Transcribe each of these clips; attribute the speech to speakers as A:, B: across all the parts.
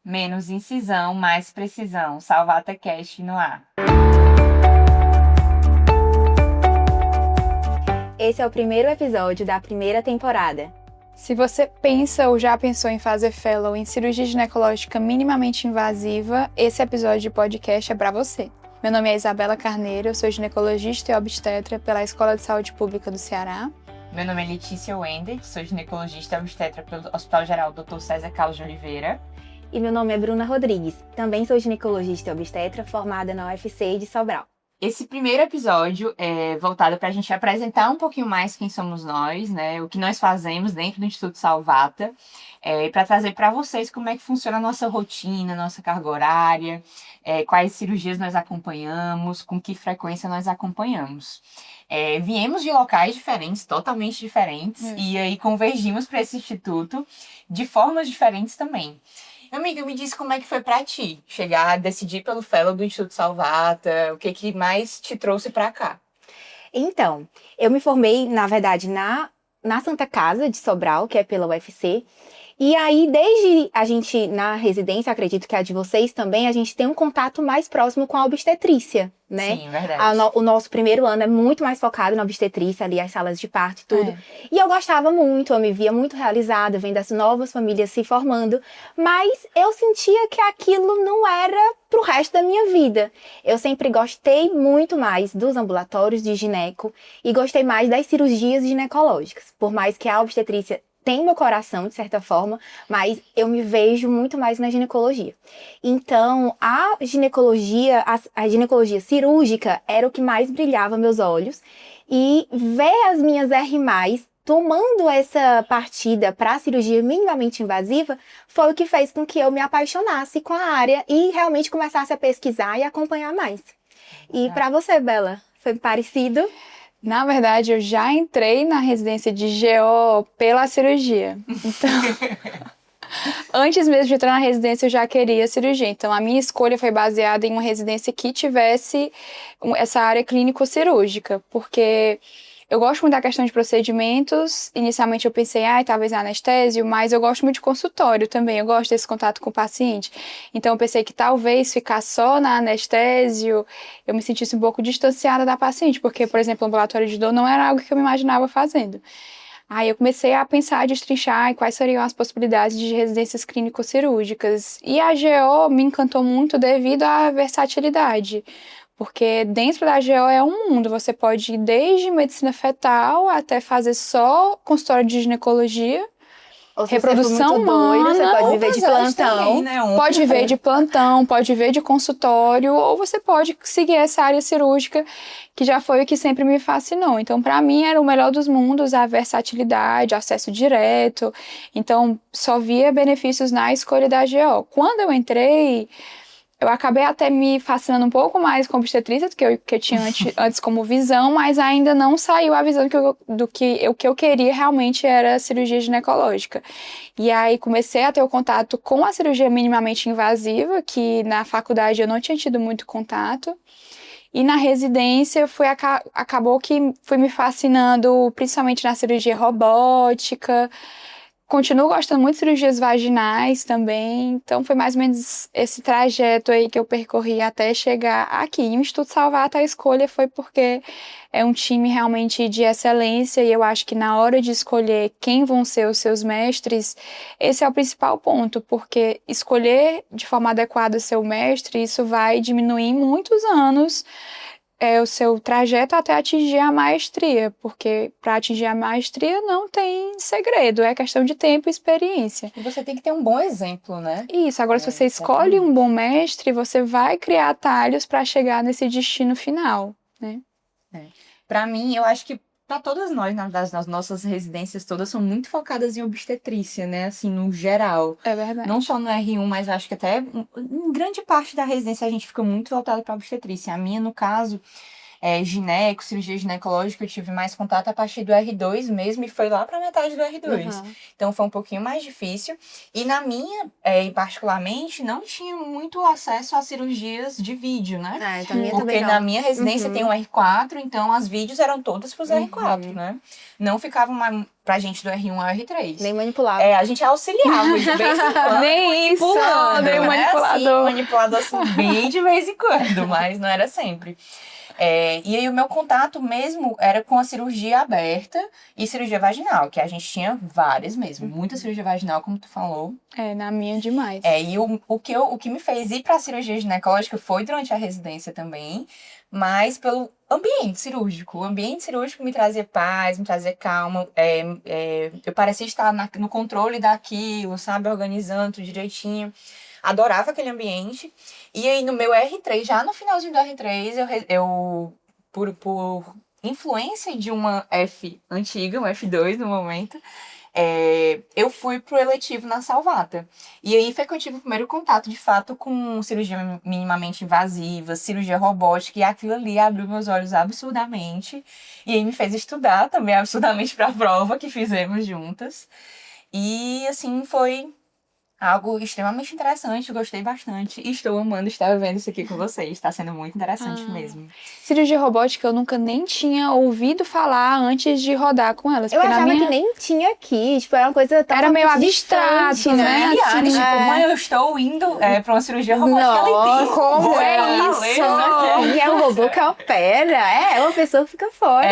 A: Menos incisão, mais precisão. Salvata Cast no ar.
B: Esse é o primeiro episódio da primeira temporada.
C: Se você pensa ou já pensou em fazer fellow em cirurgia ginecológica minimamente invasiva, esse episódio de podcast é para você. Meu nome é Isabela Carneiro, eu sou ginecologista e obstetra pela Escola de Saúde Pública do Ceará.
A: Meu nome é Letícia Wendet, sou ginecologista e obstetra pelo Hospital Geral Dr. César Carlos de Oliveira.
B: E meu nome é Bruna Rodrigues, também sou ginecologista e obstetra formada na UFC de Sobral.
A: Esse primeiro episódio é voltado para a gente apresentar um pouquinho mais quem somos nós, né? O que nós fazemos dentro do Instituto Salvata, e para trazer para vocês como é que funciona a nossa rotina, nossa carga horária, quais cirurgias nós acompanhamos, com que frequência nós acompanhamos. Viemos de locais diferentes, totalmente diferentes, e aí convergimos para esse instituto de formas diferentes também. Amiga, me diz como é que foi pra ti chegar a decidir pelo fellow do Instituto Salvata, o que mais te trouxe pra cá?
B: Então, eu me formei, na verdade, na Santa Casa de Sobral, que é pela UFC. E aí, desde a gente, na residência, acredito que a de vocês também, a gente tem um contato mais próximo com a obstetrícia, né?
A: Sim, verdade.
B: O nosso primeiro ano é muito mais focado na obstetrícia, ali as salas de parto e tudo. E eu gostava muito, eu me via muito realizada, vendo as novas famílias se formando, mas eu sentia que aquilo não era pro resto da minha vida. Eu sempre gostei muito mais dos ambulatórios de gineco e gostei mais das cirurgias ginecológicas, por mais que a obstetrícia tem meu coração, de certa forma, mas eu me vejo muito mais na ginecologia. Então, a ginecologia cirúrgica era o que mais brilhava meus olhos. E ver as minhas R+, tomando essa partida para a cirurgia minimamente invasiva, foi o que fez com que eu me apaixonasse com a área e realmente começasse a pesquisar e acompanhar mais. E para você, Bela, foi parecido?
C: Na verdade, eu já entrei na residência de GO pela cirurgia. Então, antes mesmo de entrar na residência, eu já queria cirurgia. Então, a minha escolha foi baseada em uma residência que tivesse essa área clínico-cirúrgica, porque eu gosto muito da questão de procedimentos. Inicialmente eu pensei, talvez anestésio, mas eu gosto muito de consultório também, eu gosto desse contato com o paciente. Então eu pensei que talvez ficar só na anestésio, eu me sentisse um pouco distanciada da paciente, porque, por exemplo, o ambulatório de dor não era algo que eu me imaginava fazendo. Aí eu comecei a pensar, destrinchar em quais seriam as possibilidades de residências clínico-cirúrgicas. E a GO me encantou muito devido à versatilidade. Porque dentro da GO é um mundo, você pode ir desde medicina fetal até fazer só consultório de ginecologia,
B: Ou se
C: reprodução
B: você for muito doido, você pode viver de plantão.
A: Também, né?
C: Pode viver de plantão, pode viver de consultório, ou você pode seguir essa área cirúrgica, que já foi o que sempre me fascinou. Então, para mim, era o melhor dos mundos, a versatilidade, acesso direto. Então, só via benefícios na escolha da GO. Quando eu entrei, eu acabei até me fascinando um pouco mais com obstetrícia do que eu tinha antes como visão, mas ainda não saiu a visão do que eu queria realmente era cirurgia ginecológica. E aí comecei a ter o contato com a cirurgia minimamente invasiva, que na faculdade eu não tinha tido muito contato. E na residência acabou que fui me fascinando principalmente na cirurgia robótica. Continuo gostando muito de cirurgias vaginais também, então foi mais ou menos esse trajeto aí que eu percorri até chegar aqui. E o Instituto Salvata, a escolha foi porque é um time realmente de excelência e eu acho que na hora de escolher quem vão ser os seus mestres, esse é o principal ponto, porque escolher de forma adequada o seu mestre, isso vai diminuir em muitos anos o seu trajeto até atingir a maestria, porque para atingir a maestria não tem segredo, é questão de tempo e experiência.
A: E você tem que ter um bom exemplo, né?
C: Isso, agora se você escolhe um bom mestre, você vai criar atalhos para chegar nesse destino final, né?
A: Para mim, eu acho que para todas nós, na verdade, as nossas residências todas são muito focadas em obstetrícia, né? Assim, no geral.
C: É verdade.
A: Não só no R1, mas acho que até em grande parte da residência a gente fica muito voltado para obstetrícia. A minha, no caso, gineco, cirurgia ginecológica, eu tive mais contato a partir do R2 mesmo, e foi lá pra metade do R2.
B: Uhum.
A: Então foi um pouquinho mais difícil. E na minha, particularmente, não tinha muito acesso a cirurgias de vídeo, né?
B: Então, a minha
A: Porque
B: também não.
A: na minha residência
B: Uhum.
A: tem um R4, então as vídeos eram todas pros R4, né? Não ficavam pra gente do R1 ao R3.
B: Nem manipulava.
A: A gente auxiliava de vez em quando.
C: Nem isso,
A: manipulando,
C: nem
A: né?
C: manipulador.
A: Assim, manipulador assim, bem de vez em quando, mas não era sempre. E aí o meu contato mesmo era com a cirurgia aberta e cirurgia vaginal, que a gente tinha várias mesmo. Muita cirurgia vaginal, como tu falou.
C: Na minha demais.
A: E o que me fez ir pra cirurgia ginecológica foi durante a residência também, mas pelo ambiente cirúrgico. O ambiente cirúrgico me trazia paz, me trazia calma. Eu parecia estar no controle daquilo, sabe? Organizando tudo direitinho. Adorava aquele ambiente. E aí, no meu R3, já no finalzinho do R3, eu por influência de uma F antiga, um F2 no momento, eu fui pro eletivo na Salvata. E aí foi que eu tive o primeiro contato, de fato, com cirurgia minimamente invasiva, cirurgia robótica, e aquilo ali abriu meus olhos absurdamente. E aí me fez estudar também absurdamente pra prova que fizemos juntas. E, assim, foi algo extremamente interessante, eu gostei bastante. E estou amando estar vendo isso aqui com vocês. Está sendo muito interessante mesmo.
C: Cirurgia robótica eu nunca nem tinha ouvido falar antes de rodar com elas.
B: Eu achava que nem tinha aqui, tipo, era uma coisa tão
C: Era meio abstrato,
B: distante,
C: né?
A: Familiares,
C: Assim,
A: tipo, mãe, eu estou indo para uma cirurgia robótica.
B: Nossa,
C: como é isso?
B: E é um robô que opera, é uma pessoa que fica fora.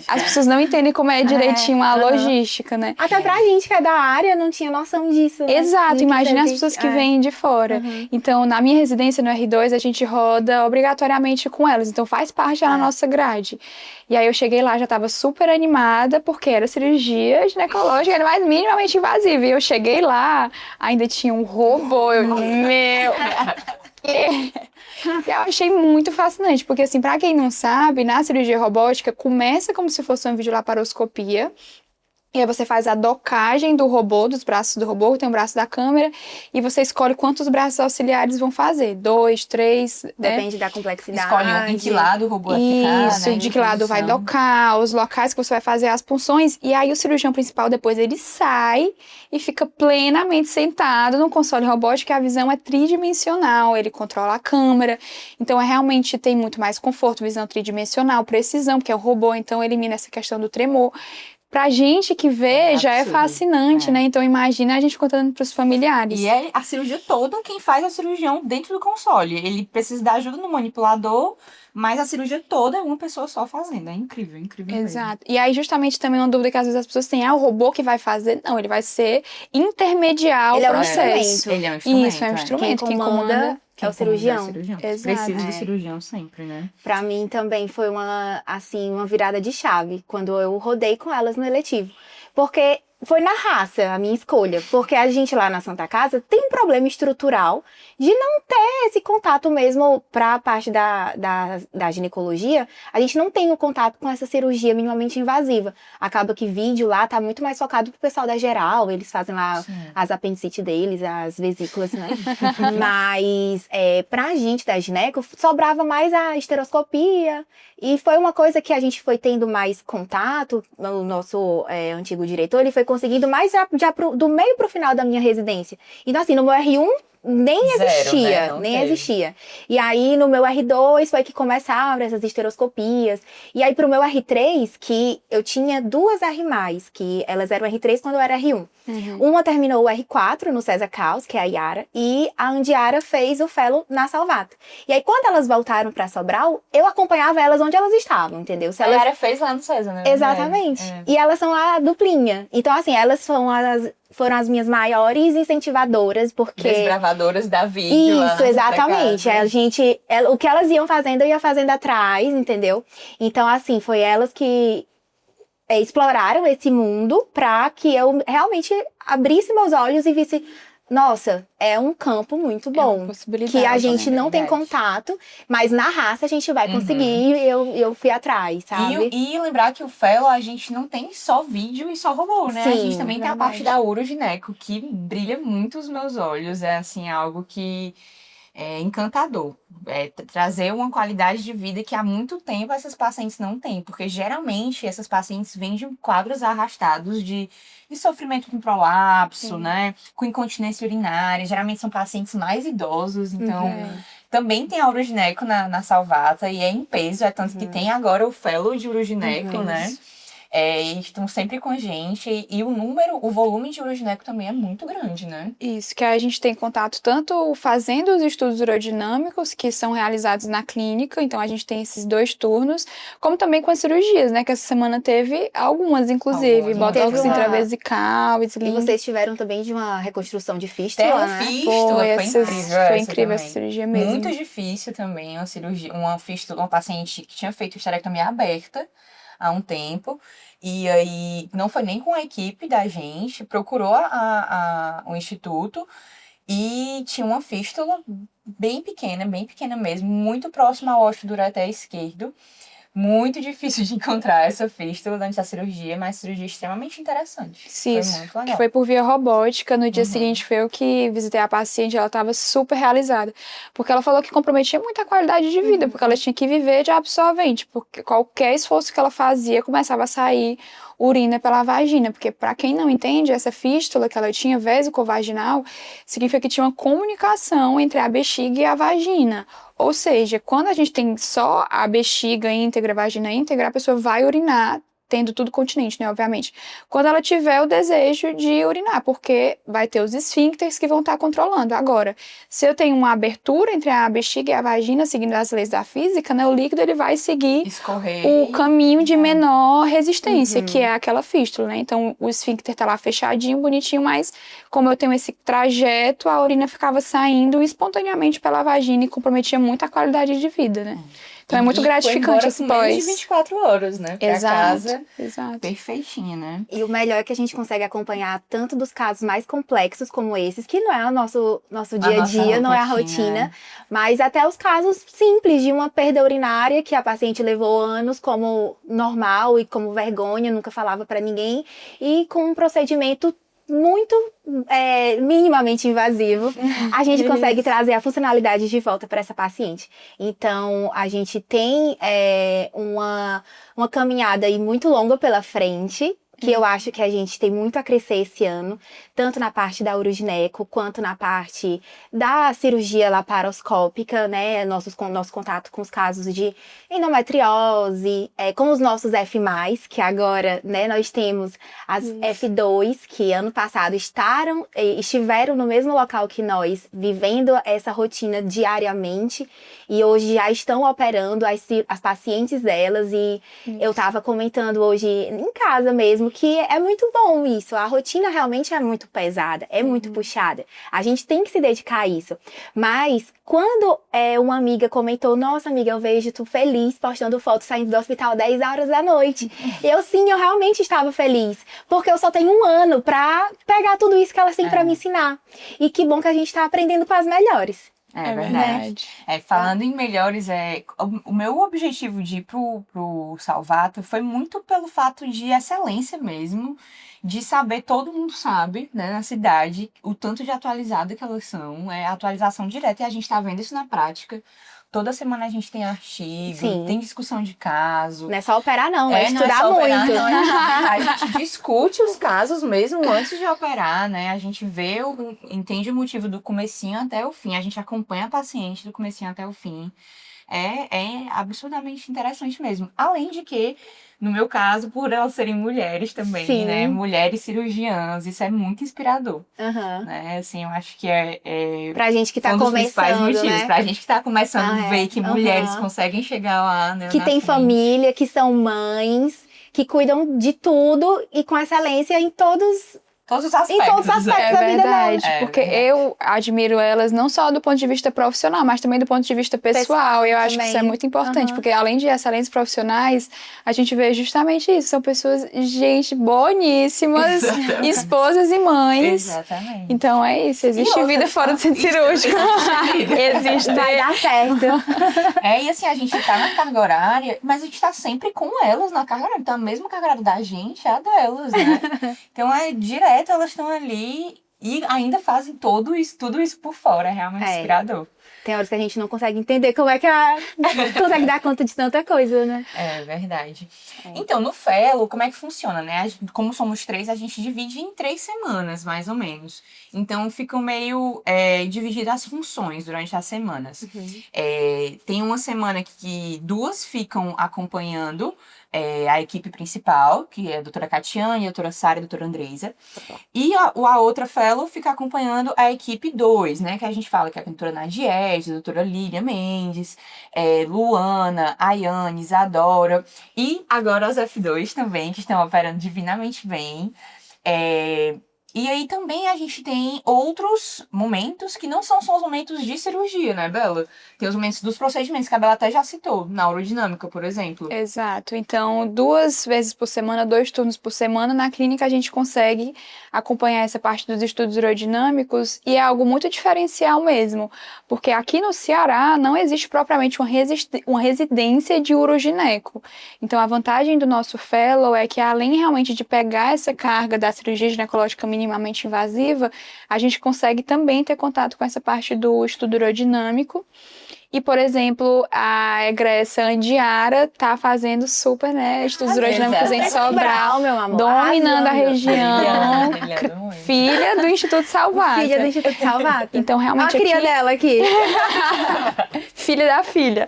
C: As pessoas não entendem como é direitinho a logística, né?
B: Até pra gente que é da área, não tinha noção disso. Né?
C: Exato, imagina as pessoas que vêm de fora. Então, na minha residência no R2, a gente roda obrigatoriamente com elas. Então, faz parte da nossa grade. E aí, eu cheguei lá, já tava super animada, porque era cirurgia ginecológica, era mais minimamente invasiva. E eu cheguei lá, ainda tinha um robô. Meu... Eu achei muito fascinante, porque assim, pra quem não sabe, na cirurgia robótica, começa como se fosse uma videolaparoscopia. E aí você faz a docagem do robô, dos braços do robô, tem o braço da câmera, e você escolhe quantos braços auxiliares vão fazer. 2, 3, né?
B: Depende da complexidade.
A: Escolhe em que lado o robô vai ficar,
C: Isso,
A: né?
C: de que lado vai docar, os locais que você vai fazer as punções. E aí o cirurgião principal, depois ele sai e fica plenamente sentado no console robótico, que a visão é tridimensional, ele controla a câmera. Então, realmente tem muito mais conforto, visão tridimensional, precisão, porque é o robô, então elimina essa questão do tremor. Pra gente que vê, já é fascinante, né? Então, imagina a gente contando pros familiares.
A: E é a cirurgia toda quem faz a cirurgião dentro do console. Ele precisa da ajuda no manipulador, mas a cirurgia toda é uma pessoa só fazendo. É incrível, incrível
C: Exato. E aí, justamente, também uma dúvida que às vezes as pessoas têm, o robô que vai fazer? Não, ele vai ser intermediar o processo.
A: Ele é um instrumento.
C: Isso, é um instrumento. Quem comanda
B: é o cirurgião.
C: Exato.
A: Precisa do cirurgião sempre, né?
B: Pra mim também foi uma virada de chave quando eu rodei com elas no eletivo. Porque foi na raça a minha escolha. Porque a gente lá na Santa Casa tem um problema estrutural de não ter esse contato mesmo pra parte da ginecologia. A gente não tem o contato com essa cirurgia minimamente invasiva. Acaba que vídeo lá tá muito mais focado pro pessoal da geral. Eles fazem lá as apendicite deles, as vesículas, né? Mas pra gente da gineco, sobrava mais a esteroscopia. E foi uma coisa que a gente foi tendo mais contato. O nosso antigo diretor, ele foi conseguindo mais já do meio pro final da minha residência. Então, assim, no meu R1, nem existia,
A: né?
B: nem existia. E aí, no meu R2, foi que começaram essas esteroscopias. E aí, pro meu R3, que eu tinha 2 R+, que elas eram R3 quando eu era R1. Uma terminou o R4 no César Caos, que é a Yara, e a Andiara fez o fellow na Salvata. E aí, quando elas voltaram pra Sobral, eu acompanhava elas onde elas estavam, entendeu?
A: A Yara fez lá no César, né?
B: Exatamente. E elas são a duplinha. Então, assim, elas foram as minhas maiores incentivadoras, porque...
A: Desbravadoras da vídeo.
B: Isso, exatamente. O que elas iam fazendo, eu ia fazendo atrás, entendeu? Então, assim, foi elas que exploraram esse mundo pra que eu realmente abrisse meus olhos e visse... Nossa, é um campo muito bom, que a gente não tem contato, mas na raça a gente vai conseguir, e eu fui atrás, sabe?
A: E lembrar que o fellow, a gente não tem só vídeo e só robô, né?
B: Sim,
A: a gente também tem a parte da urogineco, que brilha muito os meus olhos, é assim, algo que encantador. Trazer uma qualidade de vida que há muito tempo essas pacientes não têm, porque geralmente essas pacientes vêm de quadros arrastados de sofrimento com prolapso, né? Com incontinência urinária. Geralmente são pacientes mais idosos, então também tem a urogineco na Salvata e é em peso, tanto que tem agora o fellow de urogineco, né? E estão sempre com a gente. E o volume de urogineco também é muito grande, né?
C: Isso, que a gente tem contato tanto fazendo os estudos urodinâmicos, que são realizados na clínica, então a gente tem esses 2 turnos, como também com as cirurgias, né? Que essa semana teve algumas, inclusive, botox intravesical,
B: E
C: sling.
B: vocês tiveram também de uma reconstrução de fístula, né?
C: Foi incrível essa cirurgia mesmo.
A: Muito difícil também, uma paciente que tinha feito esterectomia aberta há um tempo, e aí não foi nem com a equipe da gente, procurou o instituto e tinha uma fístula bem pequena mesmo, muito próxima ao ósseo do ureter esquerdo. Muito difícil de encontrar essa fístula durante a cirurgia, mas cirurgia extremamente interessante.
C: Sim,
A: foi muito legal.
C: Que foi por via robótica. No dia seguinte foi eu que visitei a paciente, ela estava super realizada. Porque ela falou que comprometia muito a qualidade de vida, porque ela tinha que viver de absorvente, porque qualquer esforço que ela fazia começava a sair urina pela vagina, porque para quem não entende, essa fístula que ela tinha, vesicovaginal, significa que tinha uma comunicação entre a bexiga e a vagina. Ou seja, quando a gente tem só a bexiga íntegra, a vagina íntegra, a pessoa vai urinar, tendo tudo continente, né, obviamente. Quando ela tiver o desejo de urinar, porque vai ter os esfíncteres que vão estar controlando. Agora, se eu tenho uma abertura entre a bexiga e a vagina, seguindo as leis da física, né, o líquido ele vai seguir o caminho de menor resistência, que é aquela fístula, né? Então, o esfíncter tá lá fechadinho, bonitinho, mas como eu tenho esse trajeto, a urina ficava saindo espontaneamente pela vagina e comprometia muito a qualidade de vida, né? Então é muito gratificante esse pós.
A: Menos de 24 horas, né?
C: Exato.
A: Perfeitinha, né?
B: E o melhor é que a gente consegue acompanhar tanto dos casos mais complexos como esses, que não é o nosso dia a dia, não é a rotina, mas até os casos simples de uma perda urinária que a paciente levou anos como normal e como vergonha, nunca falava pra ninguém, e com um procedimento muito minimamente invasivo, a gente consegue trazer a funcionalidade de volta para essa paciente. Então, a gente tem uma caminhada aí muito longa pela frente, que eu acho que a gente tem muito a crescer esse ano, tanto na parte da urogineco, quanto na parte da cirurgia laparoscópica, né, nosso contato com os casos de endometriose, com os nossos F+, que agora, né, nós temos as F2, que ano passado estiveram no mesmo local que nós, vivendo essa rotina diariamente, e hoje já estão operando as pacientes delas, e eu tava comentando hoje em casa mesmo, que é muito bom isso. A rotina realmente é muito pesada, é muito puxada. A gente tem que se dedicar a isso. Mas quando uma amiga comentou, nossa amiga, eu vejo tu feliz postando foto saindo do hospital 10 horas da noite. Eu realmente estava feliz. Porque eu só tenho um ano pra pegar tudo isso que elas têm pra me ensinar. E que bom que a gente tá aprendendo com as melhores.
A: É verdade. Falando em melhores, o meu objetivo de ir pro Salvata foi muito pelo fato de excelência mesmo, de saber, todo mundo sabe, né, na cidade, o tanto de atualizada que elas são, atualização direta, e a gente tá vendo isso na prática. Toda semana a gente tem artigo, tem discussão de caso.
B: Não é só operar não, é estudar muito.
A: A gente discute os casos mesmo antes de operar, né? A gente entende o motivo do comecinho até o fim. A gente acompanha a paciente do comecinho até o fim. É absurdamente interessante mesmo. Além de que, no meu caso, por elas serem mulheres também, né? Mulheres cirurgiãs, isso é muito inspirador. Né? Assim, eu acho que
B: pra gente que tá
A: um dos principais motivos,
B: né?
A: Pra gente que tá começando a ver que mulheres conseguem chegar lá, né?
B: Que tem família, que são mães, que cuidam de tudo e com excelência em todos
A: os aspectos.
B: Em todos os aspectos da vida delas.
C: Porque eu admiro elas não só do ponto de vista profissional, mas também do ponto de vista pessoal. E eu acho que isso é muito importante, porque além de excelentes profissionais, a gente vê justamente isso. São pessoas, gente, boníssimas, esposas e mães.
A: Exatamente.
C: Então é isso, existe vida fora do centro cirúrgico. Existe.
B: Vai dar certo.
A: E assim, a gente tá na carga horária, mas a gente tá sempre com elas na carga horária. Então a mesma carga horária da gente é a delas, né? Então direto elas estão ali e ainda fazem tudo isso por fora, é realmente inspirador.
B: Tem horas que a gente não consegue entender como é que consegue dar conta de tanta coisa, né?
A: É verdade. Então, no Fellow, como é que funciona, né? Como somos 3, a gente divide em 3 semanas, mais ou menos. Então, ficam meio divididas as funções durante as semanas. Tem uma semana que 2 ficam acompanhando a equipe principal, que é a doutora Catiane, a doutora Sara e a doutora Andresa. E a outra Fellow fica acompanhando a equipe 2, né? Que a gente fala que é a doutora Nadiege, a doutora Lília Mendes, Luana, Ayane, Isadora. E agora os F2 também, que estão operando divinamente bem. E aí também a gente tem outros momentos que não são só os momentos de cirurgia, né, Bela? Tem os momentos dos procedimentos, que a Bela até já citou, na urodinâmica, por exemplo.
C: Exato. Então, 2 vezes por semana, 2 turnos por semana, na clínica a gente consegue acompanhar essa parte dos estudos urodinâmicos e é algo muito diferencial mesmo, porque aqui no Ceará não existe propriamente uma residência de urogineco. Então, a vantagem do nosso fellow é que além realmente de pegar essa carga da cirurgia ginecológica minimamente invasiva, a gente consegue também ter contato com essa parte do estudo urodinâmico. E, por exemplo, a egressa Andiara tá fazendo super, né, estudos urodinâmicos em Sobral,
B: meu amor,
C: dominando a região,
A: Brilhando muito.
C: filha do Instituto Salvata.
B: Filha do Instituto Salvata.
C: Então, realmente,
B: a cria
C: aqui,
B: dela aqui.
C: filha da filha.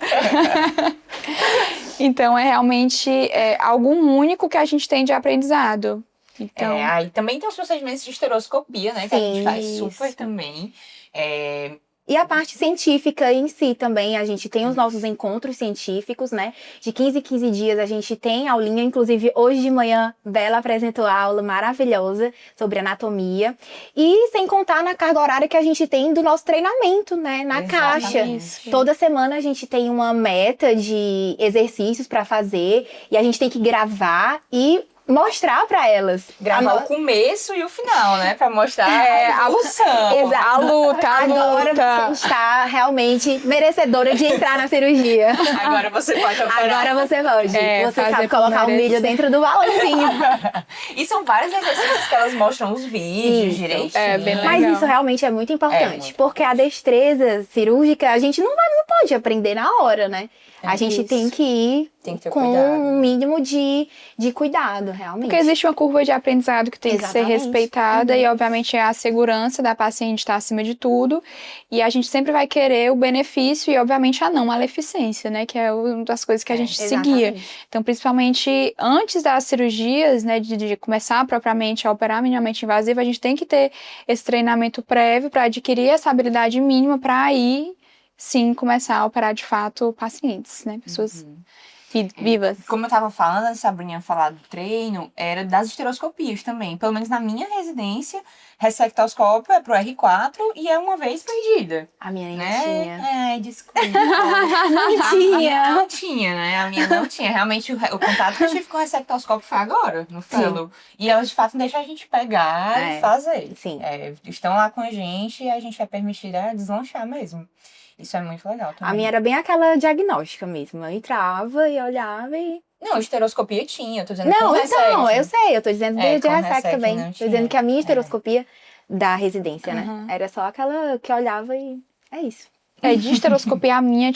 C: Então, é realmente algo único que a gente tem de aprendizado. Então,
A: Aí também tem os procedimentos de esteroscopia, né? Que a gente faz super também.
B: E a parte científica em si também, a gente tem os nossos encontros científicos, né? De 15 em 15 dias a gente tem aulinha, inclusive hoje de manhã Bela apresentou a aula maravilhosa sobre anatomia. E sem contar na carga horária que a gente tem do nosso treinamento, né? Na caixa. Toda semana a gente tem uma meta de exercícios para fazer e a gente tem que gravar e mostrar para elas.
A: Gravar o começo e o final, né? Pra mostrar a evolução.
B: Exato.
C: a luta.
B: Agora você está realmente merecedora de entrar na cirurgia.
A: Agora você pode operar.
B: Agora você pode. Você
C: fazer
B: sabe
C: por
B: colocar o
C: merecer.
B: milho dentro do balãozinho.
A: E são vários exercícios que elas mostram os vídeos
B: Isso.
A: direitinho.
C: É, bem legal.
B: Mas isso realmente é muito importante.
A: muito
B: porque a destreza cirúrgica, a gente não pode aprender na hora, né? A gente
C: isso.
B: tem que ir
A: Tem que ter
B: com
A: cuidado.
B: um mínimo de cuidado, realmente.
C: Porque existe uma curva de aprendizado que tem que ser
B: Exatamente.
C: respeitada e, obviamente, a segurança da paciente está acima de tudo. E a gente sempre vai querer o benefício e, obviamente, a não maleficência, né? Que é uma das coisas que a gente seguia.
B: Exatamente.
C: Então, principalmente antes das cirurgias, né? De começar propriamente a operar minimamente invasiva, a gente tem que ter esse treinamento prévio para adquirir essa habilidade mínima para aí, sim, começar a operar de fato pacientes, né? Pessoas vivas.
A: Como eu tava falando, a Sabrina falar do treino, era das esteroscopias também. Pelo menos na minha residência, ressectoscópio é pro R4 e é uma vez perdida.
B: A minha nem
A: Né?
B: tinha.
A: Desculpa.
B: Não tinha.
A: Não tinha, né? A minha não tinha. Realmente, o contato que eu tive com o ressectoscópio foi agora, no Fellow. E elas, de fato, não deixam a gente pegar e fazer.
B: Sim.
A: Estão lá com a gente e a gente é permitido deslanchar mesmo. Isso é muito legal também.
B: A minha era bem aquela diagnóstica mesmo. Eu entrava e olhava e...
A: Não, esteroscopia tinha, eu tô dizendo
B: Não,
A: com
B: então,
A: Resect.
B: eu sei. Eu tô dizendo de
A: com
B: Resect
A: Resect
B: também.
A: não
B: Tô
A: tinha.
B: dizendo que a minha esteroscopia da residência, né?
C: Uhum.
B: Era só aquela que olhava e... É isso.
C: De esteroscopia, a minha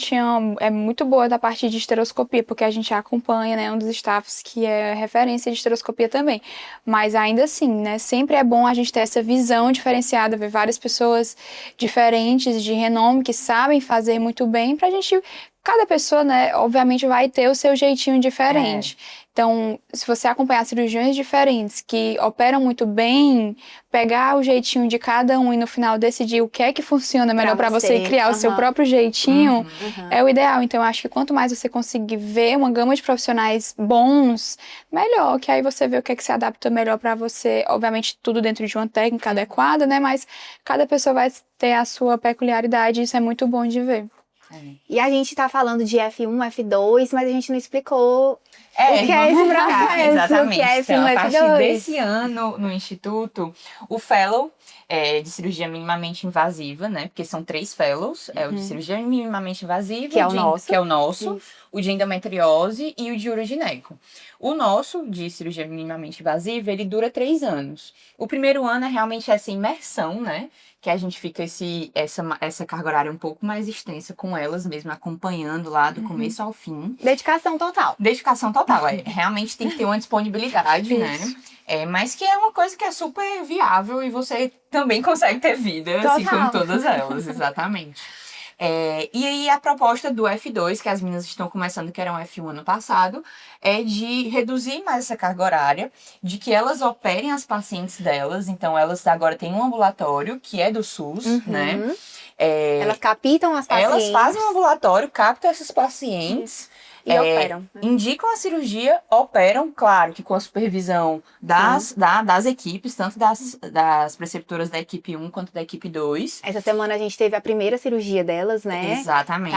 C: é muito boa da parte de esteroscopia, porque a gente acompanha, né, um dos staffs que é referência de esteroscopia também. Mas ainda assim, né, sempre é bom a gente ter essa visão diferenciada, ver várias pessoas diferentes, de renome, que sabem fazer muito bem, pra gente... Cada pessoa, né, obviamente vai ter o seu jeitinho diferente. Então, se você acompanhar cirurgiões diferentes que operam muito bem, pegar o jeitinho de cada um e no final decidir o que é que funciona melhor para você e criar o seu próprio jeitinho, é o ideal. Então, eu acho que quanto mais você conseguir ver uma gama de profissionais bons, melhor, que aí você vê o que é que se adapta melhor para você. Obviamente, tudo dentro de uma técnica adequada, né, mas cada pessoa vai ter a sua peculiaridade e isso é muito bom de ver.
B: E a gente tá falando de F1, F2, mas a gente não explicou O que é esse
A: vamos lá.
B: processo?
A: Exatamente.
B: O que é esse
A: Então, a partir
B: F2?
A: desse ano no Instituto, o Fellow de cirurgia minimamente invasiva, né? Porque são 3 fellows. É o de cirurgia minimamente invasiva,
B: Que é o nosso.
A: que é o nosso,
B: Isso.
A: o de endometriose e o de urogineco. O nosso, de cirurgia minimamente invasiva, ele dura 3 anos. O primeiro ano é realmente essa imersão, né? Que a gente fica essa carga horária um pouco mais extensa com elas mesmo, acompanhando lá do começo ao fim.
B: Dedicação total.
A: Dedicação total, realmente tem que ter uma disponibilidade, né? Mas que é uma coisa que é super viável e você também consegue ter vida, assim como
B: Total.
A: todas elas, exatamente. E aí a proposta do F2, que as meninas estão começando, que era um F1 ano passado, é de reduzir mais essa carga horária, de que elas operem as pacientes delas. Então elas agora têm um ambulatório, que é do SUS, né?
B: Elas captam as pacientes.
A: Elas fazem um ambulatório, captam essas pacientes.
B: E operam.
A: Indicam a cirurgia, operam, claro, que com a supervisão das equipes, tanto das preceptoras da equipe 1 quanto da equipe 2.
B: Essa semana a gente teve a primeira cirurgia delas, né?
A: Exatamente.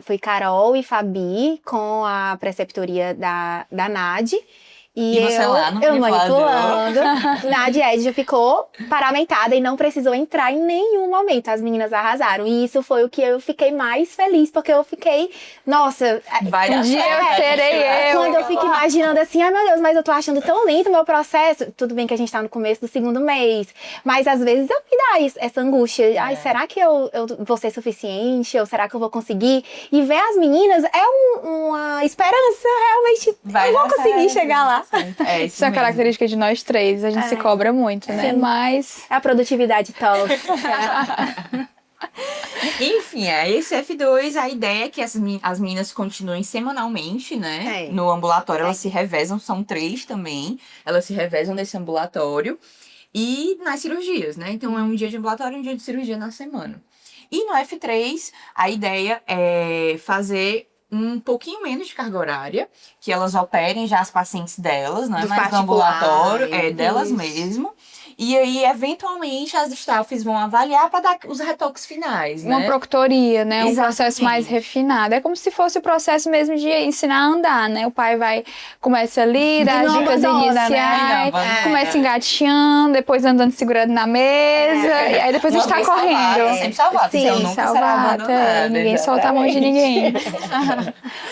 B: Foi Carol e Fabi com a preceptoria da Nadi.
A: E você lá no
B: eu
A: manipulador.
B: manipulando. Nadia Ed já ficou paramentada e não precisou entrar em nenhum momento. As meninas arrasaram. E isso foi o que eu fiquei mais feliz, porque eu fiquei, nossa,
A: Vai dar
C: Um dia
A: certo,
C: eu serei eu.
B: quando eu fico imaginando assim, ai meu Deus, mas eu tô achando tão lento o meu processo. Tudo bem que a gente tá no começo do 2º mês, mas às vezes eu me dá essa angústia. Ai, será que eu vou ser suficiente? Ou será que eu vou conseguir? E ver as meninas é uma esperança, realmente. Eu vou conseguir chegar lá.
C: Isso é a característica de nós 3. A gente se cobra muito, né?
B: Sim.
C: Mas
B: A produtividade tóxica.
A: Enfim, esse F2, a ideia é que as meninas continuem semanalmente, né? No ambulatório, elas se revezam, são 3 também. Elas se revezam nesse ambulatório. E nas cirurgias, né? Então é um dia de ambulatório e um dia de cirurgia na semana. E no F3, a ideia é fazer um pouquinho menos de carga horária, que elas operem já as pacientes delas, né? Mas no ambulatório, delas mesmo. E aí, eventualmente, as staffs vão avaliar para dar os retoques finais, né?
C: uma proctoria, né? Um processo
A: Exatamente.
C: mais refinado. É como se fosse o processo mesmo de ensinar a andar, né? O pai começa ali, dá as dicas iniciais, começa engatinhando, depois andando segurando na mesa, e aí depois a gente tá correndo.
A: Sempre salvado,
B: Sim,
A: então nunca será abandonada.
C: Ninguém solta a mão de ninguém.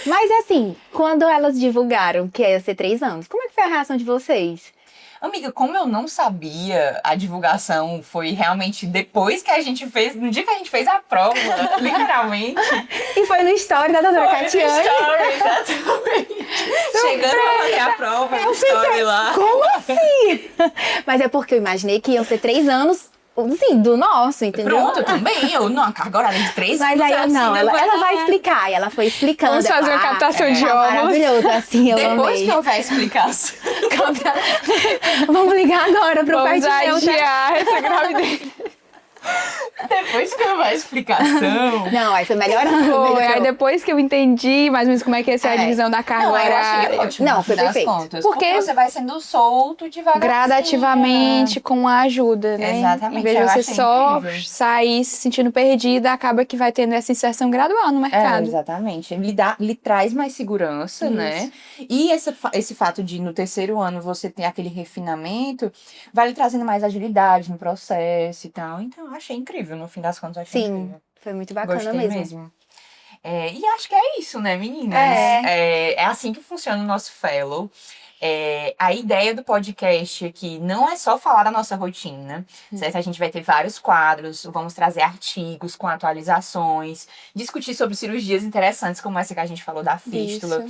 B: Mas assim, quando elas divulgaram que ia ser 3 anos, como é que foi a reação de vocês?
A: Amiga, como eu não sabia, a divulgação foi realmente depois que a gente fez, no dia que a gente fez a prova, literalmente.
B: E foi no story da doutora Catiane.
A: Exatamente. Chegando pra fazer a prova, no story lá.
B: Como assim? Mas é porque eu imaginei que iam ser 3 anos, sim, do nosso, entendeu?
A: Pronto, eu também. Uma carga horária de 3
B: Mas
A: anos.
B: aí
A: assim,
B: não, ela vai explicar. E ela foi explicando.
C: Vamos fazer uma captação de
B: tá
C: ovos.
B: maravilhoso, assim, eu
A: Depois
B: amei.
A: que houver a explicação.
B: Vamos ligar agora pro pai
C: Vamos
B: de Deus, né?
C: adiar essa gravidez.
A: Depois que houver a explicação.
B: Não, aí foi melhorando.
C: Foi,
B: melhorou.
C: aí depois que eu entendi mais ou menos como é que ia ser a divisão da carga
A: Não, eu achei
C: horária.
A: ótimo.
B: Não, foi
A: no fim das
B: perfeito.
A: contas,
C: Porque
A: você vai sendo solto devagar.
C: Gradativamente, com a ajuda, né?
A: Exatamente,
C: Em vez
A: eu
C: de você
A: achei
C: só
A: incrível.
C: sair se sentindo perdida, acaba que vai tendo essa inserção gradual no mercado.
A: Exatamente. Ele traz mais segurança, né? E esse fato de no 3º ano você ter aquele refinamento, vai lhe trazendo mais agilidade no processo e tal. Então, eu achei incrível, no fim das contas, eu achei
B: Sim,
A: incrível.
B: foi muito bacana
A: Gostei
B: mesmo.
A: E acho que é isso, né, meninas? É assim que funciona o nosso fellow. A ideia do podcast aqui não é só falar da nossa rotina, certo? A gente vai ter vários quadros, vamos trazer artigos com atualizações, discutir sobre cirurgias interessantes, como essa que a gente falou da fístula,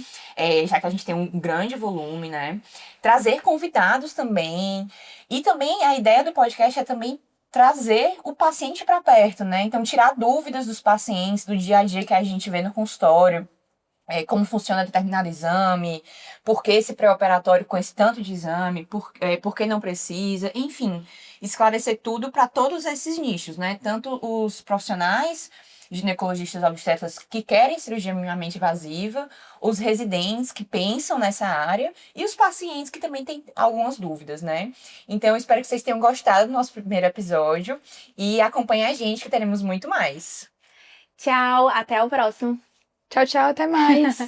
A: já que a gente tem um grande volume, né? Trazer convidados também. E também a ideia do podcast é também trazer o paciente para perto, né? Então, tirar dúvidas dos pacientes, do dia a dia que a gente vê no consultório. Como funciona determinado exame, por que esse pré-operatório com esse tanto de exame, por que não precisa, enfim, esclarecer tudo para todos esses nichos, né? Tanto os profissionais, ginecologistas obstetras que querem cirurgia minimamente invasiva, os residentes que pensam nessa área e os pacientes que também têm algumas dúvidas, né? Então, eu espero que vocês tenham gostado do nosso primeiro episódio e acompanhem a gente que teremos muito mais.
B: Tchau, até o próximo.
C: Tchau, tchau, até mais.